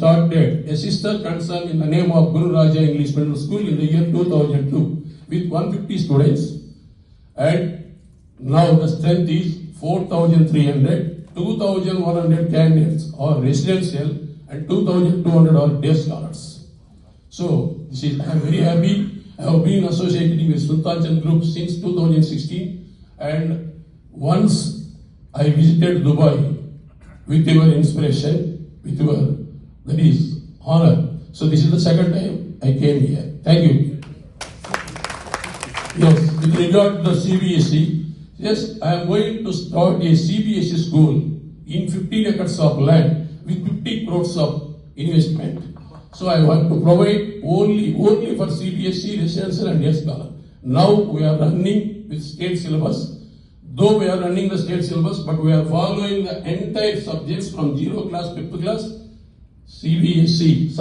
started a sister concern in the name of Guru Raja English Middle School in the year 2002 with 150 students, and now the strength is 4,300, 2,100 candidates are residential and 2,200 are day scholars. So I am very happy. I have been associated with Sultan Chand Group since 2016, and once I visited Dubai with your inspiration, with your, that is, honor. So this is the second time I came here. Thank you. Yes, with regard to the CBSE, yes, I am going to start a CBSE school in 15 acres of land with 50 crores of investment. So I want to provide only for CBSE, residential and day scholar. Now we are running with state syllabus. Though we are running the state syllabus, but we are following the entire subjects from 0 class, 5th class, CBSE.